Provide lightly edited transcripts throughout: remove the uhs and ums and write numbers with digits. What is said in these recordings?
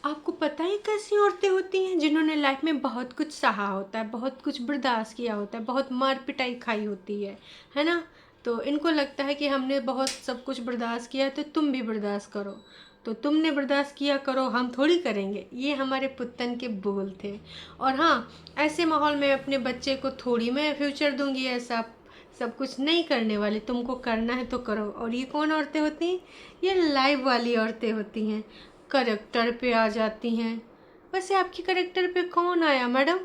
आपको पता है कैसी औरतें होती हैं जिन्होंने लाइफ में बहुत कुछ सहा होता है, बहुत कुछ बर्दाश्त किया होता है, बहुत मार पिटाई खाई होती है ना। तो इनको लगता है कि हमने बहुत सब कुछ बर्दाश्त किया है तो तुम भी बर्दाश्त करो। तो तुमने बर्दाश्त किया करो, हम थोड़ी करेंगे। ये हमारे पुत्तन के बोल थे। और हाँ, ऐसे माहौल में अपने बच्चे को थोड़ी मैं फ्यूचर दूंगी ऐसा सब कुछ नहीं करने वाली। तुमको करना है तो करो। और ये कौन औरतें होती हैं? ये लाइव वाली औरतें होती हैं, करेक्टर पे आ जाती हैं। वैसे आपकी करेक्टर पे कौन आया मैडम?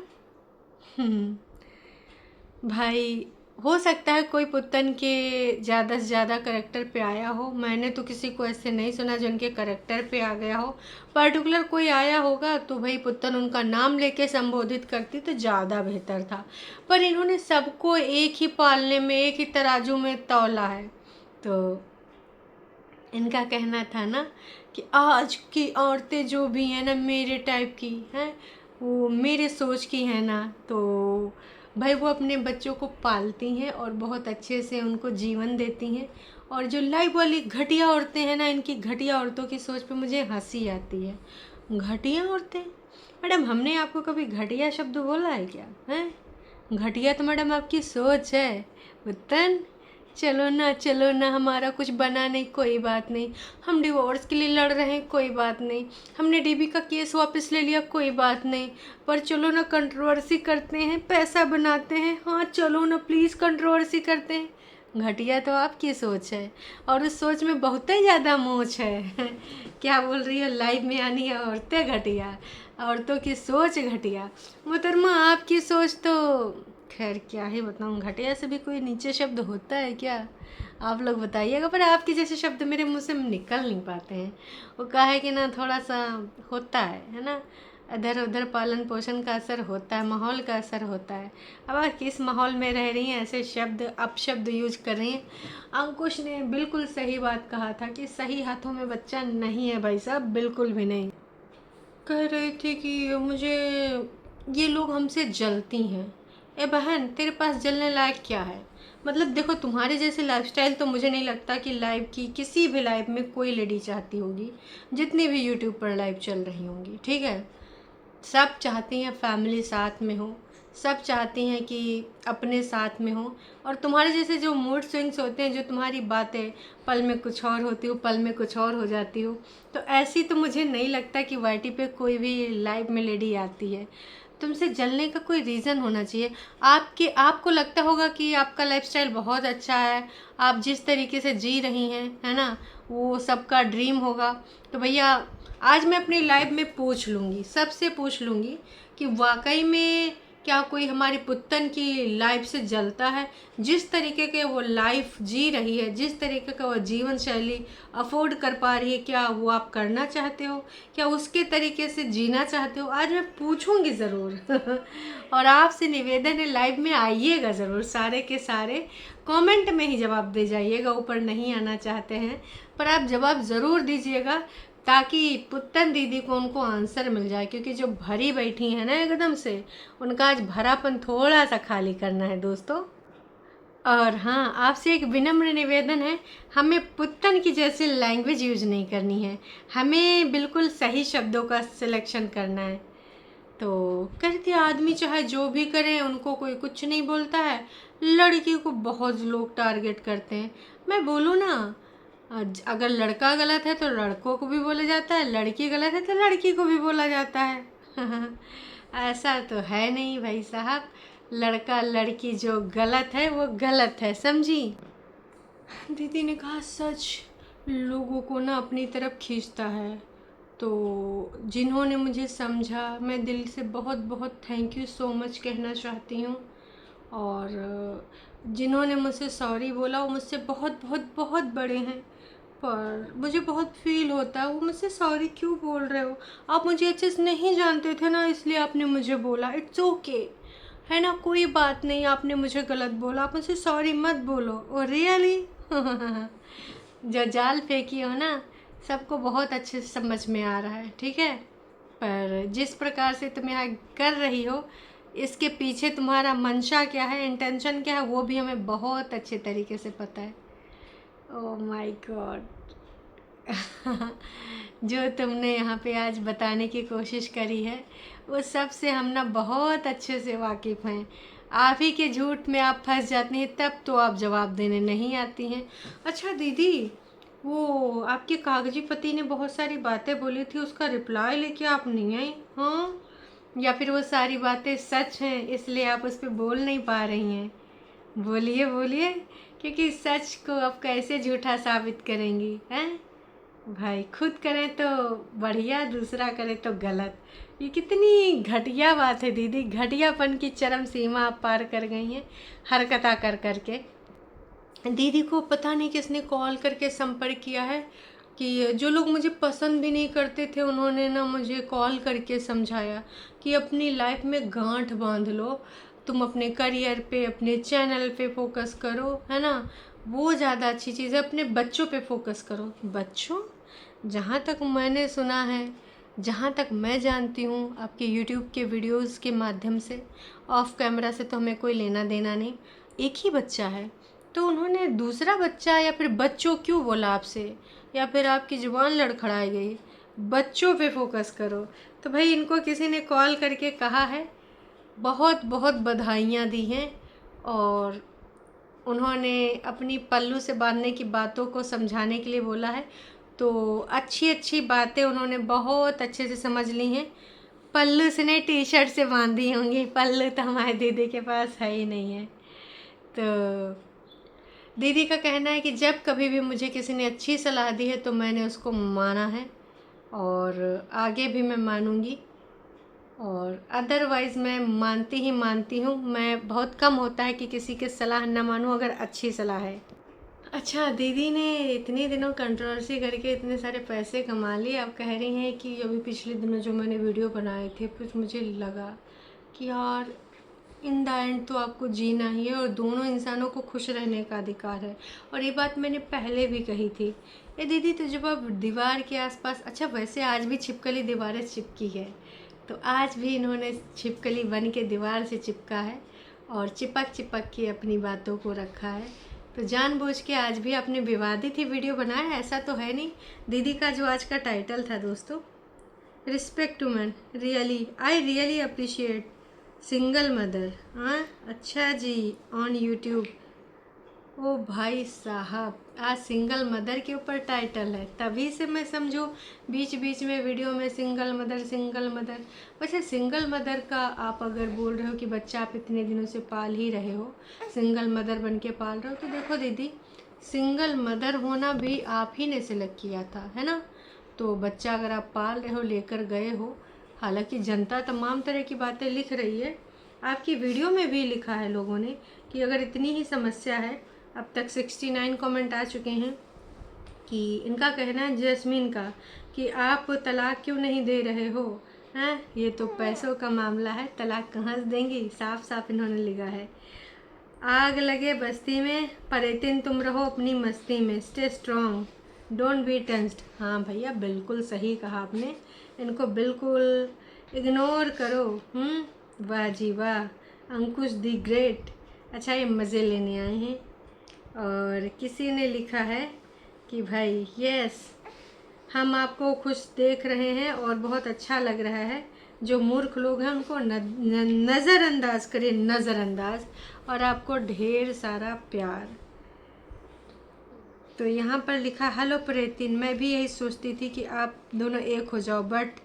भाई, हो सकता है कोई पुत्तन के ज़्यादा से ज़्यादा करेक्टर पे आया हो। मैंने तो किसी को ऐसे नहीं सुना जो उनके करेक्टर पे आ गया हो। पर्टिकुलर कोई आया होगा तो भाई पुत्तन उनका नाम लेके संबोधित करती तो ज़्यादा बेहतर था। पर इन्होंने सबको एक ही पालने में, एक ही तराजू में तौला है। तो इनका कहना था ना कि आज की औरतें जो भी हैं ना मेरे टाइप की हैं, वो मेरे सोच की हैं ना। तो भाई वो अपने बच्चों को पालती हैं और बहुत अच्छे से उनको जीवन देती हैं। और जो लाइव वाली घटिया औरतें हैं ना, इनकी घटिया औरतों की सोच पे मुझे हंसी आती है। घटिया औरतें? मैडम, हमने आपको कभी घटिया शब्द बोला है क्या? हैं? घटिया तो मैडम आपकी सोच है। वतन, चलो ना, हमारा कुछ बना नहीं, कोई बात नहीं। हम डिवोर्स के लिए लड़ रहे हैं, कोई बात नहीं। हमने डीबी का केस वापस ले लिया, कोई बात नहीं। पर चलो ना, कंट्रोवर्सी करते हैं, पैसा बनाते हैं। हाँ चलो ना प्लीज़, कंट्रोवर्सी करते हैं। घटिया तो आपकी सोच है, और उस सोच में बहुत ही ज़्यादा मोच है। क्या बोल रही हो? लाइव में आनी है औरतें घटिया, औरतों की सोच घटिया। मोहतरमा, आपकी सोच तो खैर क्या ही बताऊँ, घटिया से भी कोई नीचे शब्द होता है क्या? आप लोग बताइएगा। पर आपके जैसे शब्द मेरे मुंह से निकल नहीं पाते हैं। वो कहा है कि ना, थोड़ा सा होता है ना, इधर उधर पालन पोषण का असर होता है, माहौल का असर होता है। अब आप किस माहौल में रह रही हैं, ऐसे शब्द अपशब्द यूज कर रही हैं। अंकुश ने बिल्कुल सही बात कहा था कि सही हाथों में बच्चा नहीं है भाई साहब, बिल्कुल भी नहीं। कह रहे थे कि मुझे ये लोग हमसे जलती हैं। ए बहन, तेरे पास जलने लायक क्या है? मतलब देखो, तुम्हारे जैसे लाइफस्टाइल तो मुझे नहीं लगता कि लाइव की किसी भी लाइव में कोई लेडी चाहती होगी, जितनी भी यूट्यूब पर लाइव चल रही होंगी। ठीक है, सब चाहती हैं फैमिली साथ में हो, सब चाहती हैं कि अपने साथ में हो। और तुम्हारे जैसे जो मूड स्विंग्स होते हैं, जो तुम्हारी बातें पल में कुछ और होती हो, पल में कुछ और हो जाती हो, तो ऐसी तो मुझे नहीं लगता कि वाईटी पे कोई भी लाइव में लेडी आती है। तुमसे जलने का कोई रीज़न होना चाहिए। आपको लगता होगा कि आपका लाइफस्टाइल बहुत अच्छा है, आप जिस तरीके से जी रही हैं, है ना, वो सबका ड्रीम होगा। तो भैया, आज मैं अपनी लाइफ में पूछ लूँगी, सबसे पूछ लूँगी कि वाकई में क्या कोई हमारी पुत्तन की लाइफ से जलता है? जिस तरीके के वो लाइफ जी रही है, जिस तरीके का वो जीवन शैली अफोर्ड कर पा रही है, क्या वो आप करना चाहते हो? क्या उसके तरीके से जीना चाहते हो? आज मैं पूछूंगी ज़रूर। और आपसे निवेदन है, लाइव में आइएगा ज़रूर, सारे के सारे कमेंट में ही जवाब दे जाइएगा। ऊपर नहीं आना चाहते हैं पर आप जवाब ज़रूर दीजिएगा, ताकि पुत्तन दीदी को उनको आंसर मिल जाए। क्योंकि जो भरी बैठी है ना एकदम से, उनका आज भरापन थोड़ा सा खाली करना है दोस्तों। और हाँ, आपसे एक विनम्र निवेदन है, हमें पुत्तन की जैसी लैंग्वेज यूज नहीं करनी है, हमें बिल्कुल सही शब्दों का सिलेक्शन करना है। तो कहते आदमी चाहे जो भी करे, उनको कोई कुछ नहीं बोलता है। लड़की को बहुत लोग टारगेट करते हैं। मैं बोलूँ ना, अगर लड़का गलत है तो लड़कों को भी बोला जाता है, लड़की गलत है तो लड़की को भी बोला जाता है। ऐसा तो है नहीं भाई साहब, लड़का लड़की जो गलत है वो गलत है, समझी? दीदी ने कहा सच लोगों को ना अपनी तरफ खींचता है। तो जिन्होंने मुझे समझा, मैं दिल से बहुत बहुत थैंक यू सो मच कहना चाहती हूँ। और जिन्होंने मुझसे सॉरी बोला वो मुझसे बहुत बहुत बहुत बड़े हैं। पर मुझे बहुत फील होता है, वो मुझसे सॉरी क्यों बोल रहे हो? आप मुझे अच्छे से नहीं जानते थे ना, इसलिए आपने मुझे बोला। इट्स ओके, है ना, कोई बात नहीं। आपने मुझे गलत बोला, आप मुझसे सॉरी मत बोलो। Oh really? जो जाल फेंकी हो ना, सबको बहुत अच्छे से समझ में आ रहा है, ठीक है। पर जिस प्रकार से तुम यहाँ कर रही हो, इसके पीछे तुम्हारा मंशा क्या है, इंटेंशन क्या है, वो भी हमें बहुत अच्छे तरीके से पता है। Oh my God. जो तुमने यहाँ पे आज बताने की कोशिश करी है वो सब से हम ना बहुत अच्छे से वाकिफ़ हैं। आप ही के झूठ में आप फंस जाती हैं तब तो आप जवाब देने नहीं आती हैं। अच्छा दीदी, वो आपके कागजी पति ने बहुत सारी बातें बोली थी, उसका रिप्लाई लेके आप नहीं आई? हाँ, या फिर वो सारी बातें सच हैं इसलिए आप उस पर बोल नहीं पा रही हैं? बोलिए बोलिए, क्योंकि सच को आप कैसे झूठा साबित करेंगी हैं? भाई खुद करें तो बढ़िया, दूसरा करे तो गलत। ये कितनी घटिया बात है दीदी, घटियापन की चरम सीमा आप पार कर गई हैं हरकता कर करके। दीदी को पता नहीं किसने कॉल करके संपर्क किया है कि जो लोग मुझे पसंद भी नहीं करते थे उन्होंने ना मुझे कॉल करके समझाया कि अपनी लाइफ में गांठ बांध लो, तुम अपने करियर पे, अपने चैनल पे फोकस करो, है ना, वो ज़्यादा अच्छी चीज़ है। अपने बच्चों पे फोकस करो। बच्चों, जहाँ तक मैंने सुना है, जहाँ तक मैं जानती हूँ आपके यूट्यूब के वीडियोस के माध्यम से, ऑफ कैमरा से तो हमें कोई लेना देना नहीं, एक ही बच्चा है, तो उन्होंने दूसरा बच्चा या फिर बच्चों क्यों बोला आपसे, या फिर आपकी जुबान लड़खड़ाई गई? बच्चों पे फोकस करो। तो भाई इनको किसी ने कॉल करके कहा है, बहुत बहुत बधाइयाँ दी हैं, और उन्होंने अपनी पल्लू से बांधने की बातों को समझाने के लिए बोला है। तो अच्छी अच्छी बातें उन्होंने बहुत अच्छे से समझ ली हैं। पल्लू से नहीं, टी शर्ट से बांधी होंगी। पल्लू तो हमारे दीदी के पास है ही नहीं है। तो दीदी का कहना है कि जब कभी भी मुझे किसी ने अच्छी सलाह दी है तो मैंने उसको माना है, और आगे भी मैं मानूंगी, और अदरवाइज़ मैं मानती ही मानती हूँ। मैं बहुत कम होता है कि किसी की सलाह ना मानूँ अगर अच्छी सलाह है। अच्छा, दीदी ने इतने दिनों कंट्रोवर्सी करके इतने सारे पैसे कमा लिए, आप कह रही हैं कि अभी पिछले दिनों जो मैंने वीडियो बनाए थे कुछ मुझे लगा कि यार इन द एंड तो आपको जीना ही है और दोनों इंसानों को खुश रहने का अधिकार है। और ये बात मैंने पहले भी कही थी। ये दीदी, तो जब आप दीवार के आसपास, अच्छा वैसे आज भी छिपकली दीवारें चिपकी है, तो आज भी इन्होंने छिपकली बन के दीवार से चिपका है और चिपक चिपक के अपनी बातों को रखा है। तो जानबूझ के आज भी आपने विवादित ही वीडियो बनाया, ऐसा तो है नहीं। दीदी का जो आज का टाइटल था दोस्तों, respect to man, really I really appreciate single mother. हाँ अच्छा जी, ऑन यूट्यूब। ओ भाई साहब, आज सिंगल मदर के ऊपर टाइटल है, तभी से मैं समझो बीच बीच में वीडियो में सिंगल मदर सिंगल मदर। वैसे सिंगल मदर का आप अगर बोल रहे हो कि बच्चा आप इतने दिनों से पाल ही रहे हो, सिंगल मदर बन के पाल रहे हो, तो देखो दीदी, सिंगल मदर होना भी आप ही ने सिलेक्ट किया था, है ना। तो बच्चा अगर आप पाल रहे हो, लेकर गए हो, हालांकि जनता तमाम तरह की बातें लिख रही है, आपकी वीडियो में भी लिखा है लोगों ने कि अगर इतनी ही समस्या है, अब तक 69 कमेंट आ चुके हैं, कि इनका कहना है जैस्मीन का कि आप तलाक क्यों नहीं दे रहे हो, हैं ये तो पैसों का मामला है, तलाक कहाँ से देंगी, साफ साफ इन्होंने लिखा है। आग लगे बस्ती में, परेतिन तुम रहो अपनी मस्ती में, stay strong don't be tensed. हाँ भैया, बिल्कुल सही कहा आपने, इनको बिल्कुल इग्नोर करो। वाह जी वाह, अंकुश दी ग्रेट। अच्छा, ये मज़े लेने आए हैं। और किसी ने लिखा है कि भाई यस, हम आपको खुश देख रहे हैं और बहुत अच्छा लग रहा है, जो मूर्ख लोग हैं उनको नज़रअंदाज करिए, नज़रअंदाज, और आपको ढेर सारा प्यार। तो यहाँ पर लिखा, हेलो प्रेतिन, मैं भी यही सोचती थी कि आप दोनों एक हो जाओ, बट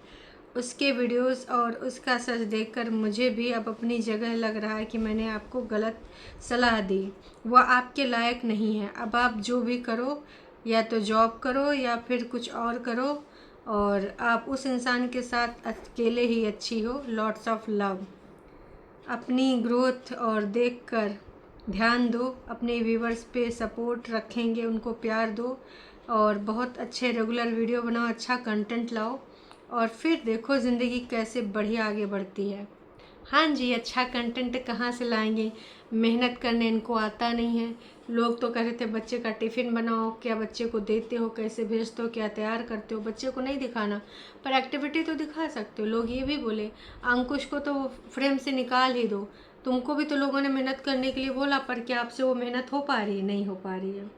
उसके वीडियोस और उसका सच देखकर मुझे भी अब अपनी जगह लग रहा है कि मैंने आपको गलत सलाह दी, वह आपके लायक नहीं है। अब आप जो भी करो, या तो जॉब करो या फिर कुछ और करो, और आप उस इंसान के साथ अकेले ही अच्छी हो। Lots of love. अपनी ग्रोथ और देखकर ध्यान दो, अपने व्यूवर्स पे सपोर्ट रखेंगे, उनको प्यार दो, और बहुत अच्छे रेगुलर वीडियो बनाओ, अच्छा कंटेंट लाओ, और फिर देखो ज़िंदगी कैसे बढ़िया आगे बढ़ती है। हाँ जी, अच्छा कंटेंट कहाँ से लाएंगे, मेहनत करने इनको आता नहीं है। लोग तो कह रहे थे बच्चे का टिफ़िन बनाओ, क्या बच्चे को देते हो, कैसे भेजते हो, क्या तैयार करते हो, बच्चे को नहीं दिखाना, पर एक्टिविटी तो दिखा सकते हो। लोग ये भी बोले अंकुश को तो फ्रेम से निकाल ही दो, तुमको भी तो लोगों ने मेहनत करने के लिए बोला, पर क्या आपसे वो मेहनत हो पा रही है? नहीं हो पा रही है।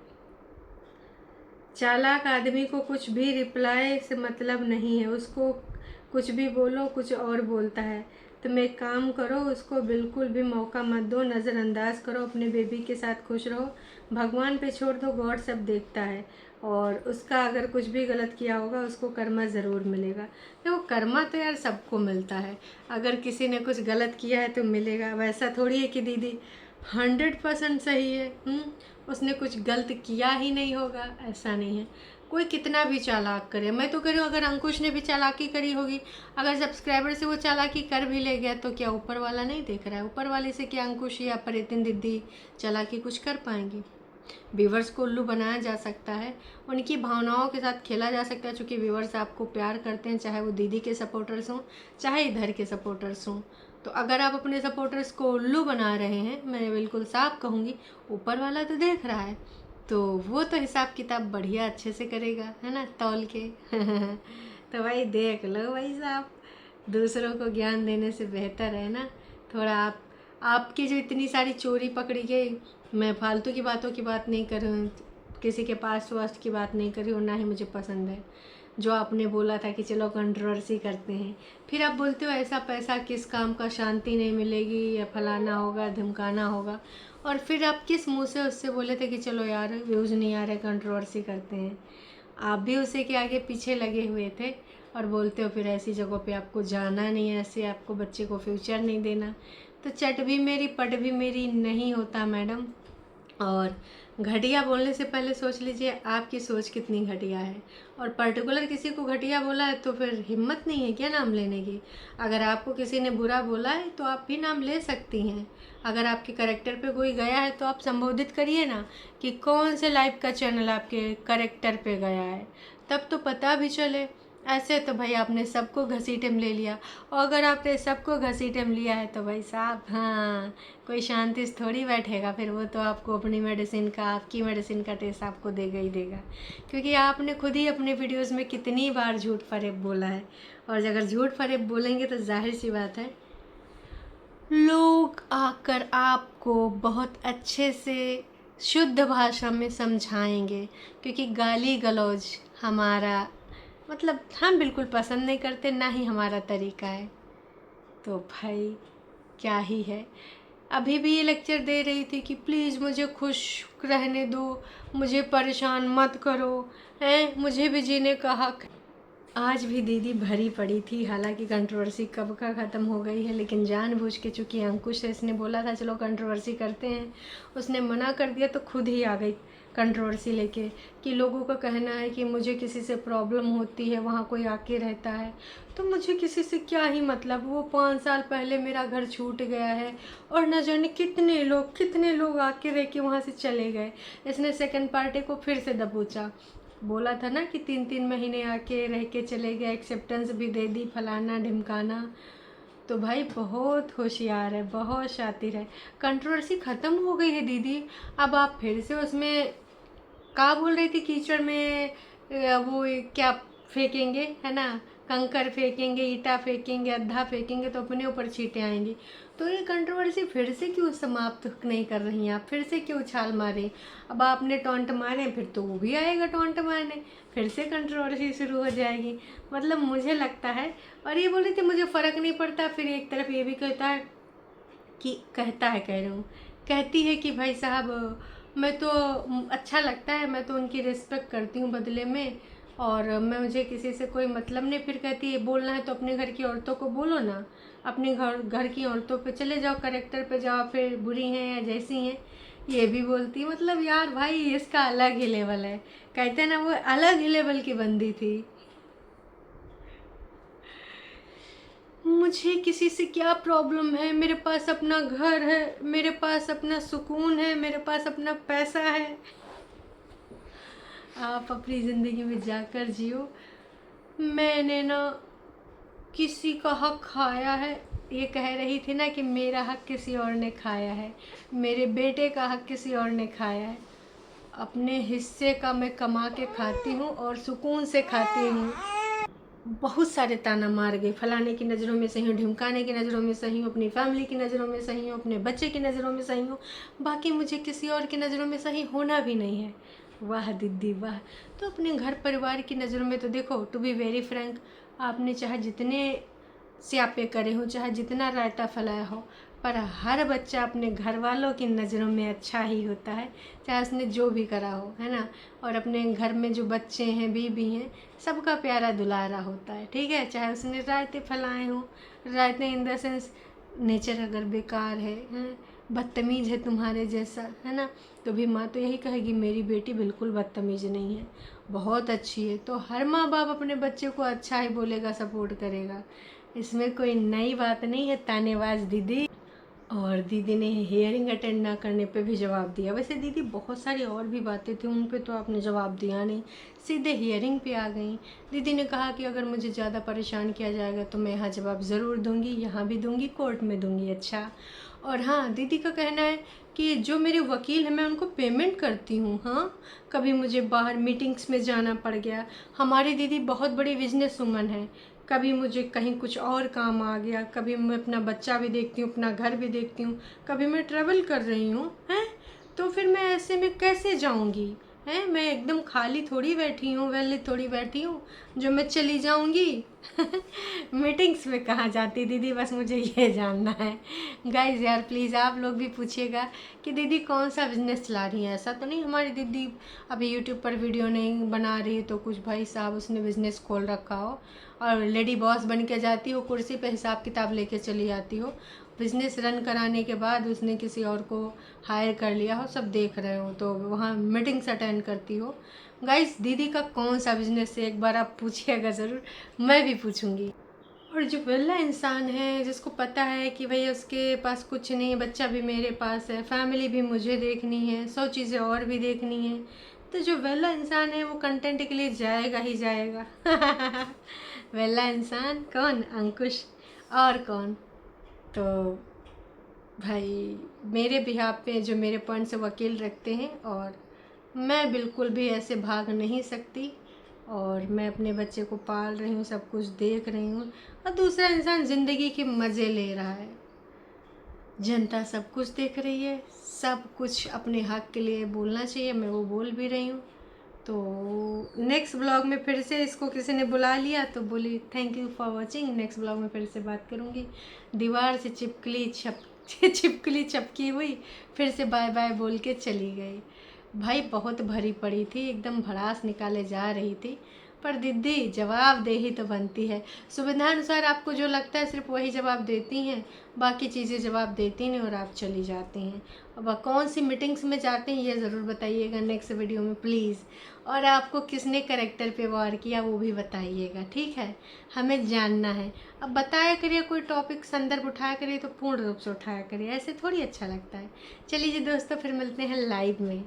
चालाक आदमी को कुछ भी रिप्लाई से मतलब नहीं है, उसको कुछ भी बोलो कुछ और बोलता है। तुम एक काम करो, उसको बिल्कुल भी मौका मत दो, नज़रअंदाज करो, अपने बेबी के साथ खुश रहो, भगवान पे छोड़ दो, गॉड सब देखता है। और उसका अगर कुछ भी गलत किया होगा उसको कर्मा ज़रूर मिलेगा। देखो कर्मा तो यार सबको मिलता है, अगर किसी ने कुछ गलत किया है तो मिलेगा। वैसा थोड़ी है कि दीदी 100% सही है। उसने कुछ गलत किया ही नहीं होगा, ऐसा नहीं है। कोई कितना भी चालाक करे, मैं तो कह रही हूँ अगर अंकुश ने भी चालाकी करी होगी, अगर सब्सक्राइबर से वो चालाकी कर भी ले गया तो क्या ऊपर वाला नहीं देख रहा है? ऊपर वाले से क्या अंकुश या परितिन दीदी चालाकी कुछ कर पाएंगी? व्यूवर्स को उल्लू बनाया जा सकता है, उनकी भावनाओं के साथ खेला जा सकता है, चूँकि व्यूवर्स आपको प्यार करते हैं, चाहे वो दीदी के सपोर्टर्स हों चाहे इधर के सपोर्टर्स हों। तो अगर आप अपने सपोर्टर्स को उल्लू बना रहे हैं, मैं बिल्कुल साफ कहूँगी, ऊपर वाला तो देख रहा है, तो वो तो हिसाब किताब बढ़िया अच्छे से करेगा, है ना, तौल के। तो भाई देख लो भाई साहब, दूसरों को ज्ञान देने से बेहतर है ना थोड़ा आप, आपकी जो इतनी सारी चोरी पकड़ी गई, मैं फालतू की बातों की बात नहीं कर रही हूँ, किसी के पास स्वास्थ्य की बात नहीं कर रही हूँ, ना ही मुझे पसंद है। जो आपने बोला था कि चलो कंट्रोवर्सी करते हैं, फिर आप बोलते हो ऐसा पैसा किस काम का, शांति नहीं मिलेगी या फलाना होगा धमकाना होगा, और फिर आप किस मुंह से उससे बोले थे कि चलो यार व्यूज़ नहीं आ रहे कंट्रोवर्सी करते हैं? आप भी उसी के आगे पीछे लगे हुए थे और बोलते हो फिर ऐसी जगहों पे आपको जाना नहीं है, ऐसे आपको बच्चे को फ्यूचर नहीं देना। तो चट भी मेरी पट भी मेरी नहीं होता मैडम। और घटिया बोलने से पहले सोच लीजिए आपकी सोच कितनी घटिया है, और पर्टिकुलर किसी को घटिया बोला है तो फिर हिम्मत नहीं है क्या नाम लेने की? अगर आपको किसी ने बुरा बोला है तो आप भी नाम ले सकती हैं। अगर आपके करेक्टर पे कोई गया है तो आप संबोधित करिए ना कि कौन से लाइव का चैनल आपके करेक्टर पे गया है, तब तो पता भी चले। ऐसे तो भाई आपने सबको घसीटे में ले लिया, और अगर आपने सबको घसीटे में लिया है तो भाई साहब हाँ, कोई शांति से थोड़ी बैठेगा, फिर वो तो आपको अपनी मेडिसिन का, आपकी मेडिसिन का टेस्ट आपको देगा ही देगा। क्योंकि आपने खुद ही अपने वीडियोस में कितनी बार झूठ फरेब बोला है, और अगर झूठ फरेब बोलेंगे तो जाहिर सी बात है लोग आकर आपको बहुत अच्छे से शुद्ध भाषा में समझाएंगे, क्योंकि गाली गलौज हमारा मतलब हम बिल्कुल पसंद नहीं करते, ना ही हमारा तरीका है। तो भाई क्या ही है, अभी भी ये लेक्चर दे रही थी कि प्लीज़ मुझे खुश रहने दो, मुझे परेशान मत करो, हैं मुझे भी जीने का हक। आज भी दीदी भरी पड़ी थी, हालांकि कंट्रोवर्सी कब का ख़त्म हो गई है, लेकिन जानबूझ के चूँकि अंकुश से इसने बोला था चलो कंट्रोवर्सी करते हैं, उसने मना कर दिया तो खुद ही आ गई कंट्रोवर्सी लेके कि लोगों का कहना है कि मुझे किसी से प्रॉब्लम होती है वहाँ कोई आके रहता है, तो मुझे किसी से क्या ही मतलब, वो 5 साल पहले मेरा घर छूट गया है और न जाने कितने लोग आके रह के वहाँ से चले गए। इसने सेकंड पार्टी को फिर से दबोचा, बोला था ना कि 3 महीने आके रह के चले गए, एक्सेप्टेंस भी दे दी, फलाना ढिमकाना। तो भाई बहुत होशियार है, बहुत शातिर है। कंट्रोवर्सी ख़त्म हो गई है दीदी, अब आप फिर से उसमें क्या बोल रही थी, कीचड़ में वो क्या फेंकेंगे, है ना, कंकर फेंकेंगे, ईटा फेंकेंगे, अद्धा फेंकेंगे तो अपने ऊपर छींटे आएंगी। तो ये कंट्रोवर्सी फिर से क्यों समाप्त नहीं कर रही हैं आप, फिर से क्यों छाल मारे? अब आपने टॉन्ट मारे फिर तो वो भी आएगा टॉन्ट मारने, फिर से कंट्रोवर्सी शुरू हो जाएगी। मतलब मुझे लगता है, और ये बोल रही थी मुझे फ़र्क नहीं पड़ता, फिर एक तरफ ये भी कहता है कि कहता है कह रही हूँ, कहती है कि भाई साहब मैं तो अच्छा लगता है, मैं तो उनकी रिस्पेक्ट करती हूँ बदले में, और मैं मुझे किसी से कोई मतलब नहीं। फिर कहती है बोलना है तो अपने घर की औरतों को बोलो ना, अपने घर की औरतों पे चले जाओ, करेक्टर पे जाओ, फिर बुरी हैं या जैसी हैं ये भी बोलती। मतलब यार भाई इसका अलग ही लेवल है, कहते हैं ना वो अलग ही लेवल की बंदी थी। मुझे किसी से क्या प्रॉब्लम है, मेरे पास अपना घर है, मेरे पास अपना सुकून है, मेरे पास अपना पैसा है, आप अपनी ज़िंदगी में जाकर जियो। मैंने ना किसी का हक खाया है, ये कह रही थी ना कि मेरा हक किसी और ने खाया है, मेरे बेटे का हक किसी और ने खाया है। अपने हिस्से का मैं कमा के खाती हूँ और सुकून से खाती हूँ। बहुत सारे ताना मार गए, फलाने की नज़रों में सही हूँ, ढिमकाने की नज़रों में सही हूँ, अपनी फैमिली की नज़रों में सही हूँ, अपने बच्चे की नज़रों में सही हूँ, बाकी मुझे किसी और की नज़रों में सही होना भी नहीं है। वाह दीदी वाह। तो अपने घर परिवार की नज़रों में तो देखो, टू बी वेरी फ्रैंक, आपने चाहे जितने स्यापे करे हों, चाहे जितना रायता फैलाया हो, पर हर बच्चा अपने घर वालों की नज़रों में अच्छा ही होता है, चाहे उसने जो भी करा हो, है ना। और अपने घर में जो बच्चे हैं, बीबी हैं, सबका प्यारा दुलारा होता है, ठीक है। चाहे उसने रायते फैलाए हों, रायते इन द सेंस नेचर अगर बेकार है, बदतमीज़ है तुम्हारे जैसा, है ना, तो भी माँ तो यही कहेगी मेरी बेटी बिल्कुल बदतमीज़ नहीं है, बहुत अच्छी है। तो हर माँ बाप अपने बच्चे को अच्छा ही बोलेगा, सपोर्ट करेगा, इसमें कोई नई बात नहीं है तानेबाज दीदी। और दीदी ने हियरिंग अटेंड ना करने पे भी जवाब दिया। वैसे दीदी बहुत सारी और भी बातें थी, उन पे तो आपने जवाब दिया नहीं, सीधे हियरिंग पे आ गई। दीदी ने कहा कि अगर मुझे ज़्यादा परेशान किया जाएगा तो मैं यहाँ जवाब ज़रूर दूंगी, यहाँ भी दूंगी, कोर्ट में दूंगी। अच्छा, और हाँ, दीदी का कहना है कि जो मेरे वकील हैं मैं उनको पेमेंट करती हूँ। हाँ, कभी मुझे बाहर मीटिंग्स में जाना पड़ गया, हमारी दीदी बहुत बड़ी बिजनेस वूमन है, कभी मुझे कहीं कुछ और काम आ गया, कभी मैं अपना बच्चा भी देखती हूँ, अपना घर भी देखती हूँ, कभी मैं ट्रैवल कर रही हूँ, हैं, तो फिर मैं ऐसे में कैसे जाऊँगी, हैं, मैं एकदम खाली थोड़ी बैठी हूँ, वेली थोड़ी बैठी हूँ जो मैं चली जाऊँगी। मीटिंग्स में कहाँ जाती दीदी, बस मुझे ये जानना है। गाइज यार प्लीज़ आप लोग भी पूछिएगा कि दीदी कौन सा बिजनेस चला रही है। ऐसा तो नहीं हमारी दीदी अभी यूट्यूब पर वीडियो नहीं बना रही है तो कुछ भाई साहब उसने बिज़नेस खोल रखा हो और लेडी बॉस बन के जाती हो कुर्सी पे, हिसाब किताब लेके चली आती हो, बिज़नेस रन कराने के बाद उसने किसी और को हायर कर लिया हो, सब देख रहे हो, तो वहाँ मीटिंग्स अटेंड करती हो। गाइस दीदी का कौन सा बिज़नेस है, एक बार आप पूछिएगा ज़रूर, मैं भी पूछूंगी। और जो वेला इंसान है जिसको पता है कि भाई उसके पास कुछ नहीं, बच्चा भी मेरे पास है, फैमिली भी मुझे देखनी है, 100 चीज़ें और भी देखनी है, तो जो वेला इंसान है वो कंटेंट के लिए जाएगा ही जाएगा। वेला इंसान कौन? अंकुश, और कौन? तो भाई मेरे बिहाफ पे जो मेरे पॉइंट से वकील रखते हैं, और मैं बिल्कुल भी ऐसे भाग नहीं सकती, और मैं अपने बच्चे को पाल रही हूँ, सब कुछ देख रही हूँ, और दूसरा इंसान ज़िंदगी के मज़े ले रहा है। जनता सब कुछ देख रही है, सब कुछ अपने हक के लिए बोलना चाहिए, मैं वो बोल भी रही हूँ। तो नेक्स्ट ब्लॉग में फिर से इसको किसी ने बुला लिया तो बोली thank you for watching, next blog में फिर से बात करूँगी। दीवार से छिपकली चपकी हुई, फिर से बाय बाय बोल के चली गई। भाई बहुत भरी पड़ी थी, एकदम भड़ास निकाले जा रही थी, पर दीदी जवाबदेही तो बनती है, सुविधानुसार आपको जो लगता है सिर्फ वही जवाब देती हैं, बाकी चीज़ें जवाब देती नहीं और आप चली जाती हैं। अब कौन सी मीटिंग्स में जाते हैं ये ज़रूर बताइएगा नेक्स्ट वीडियो में प्लीज़, और आपको किसने करेक्टर पे वार किया वो भी बताइएगा, ठीक है, हमें जानना है। अब बताया करिए, कोई टॉपिक संदर्भ उठाया करिए तो पूर्ण रूप से उठाया करिए, ऐसे थोड़ी अच्छा लगता है। चलिए दोस्तों, फिर मिलते हैं लाइव में।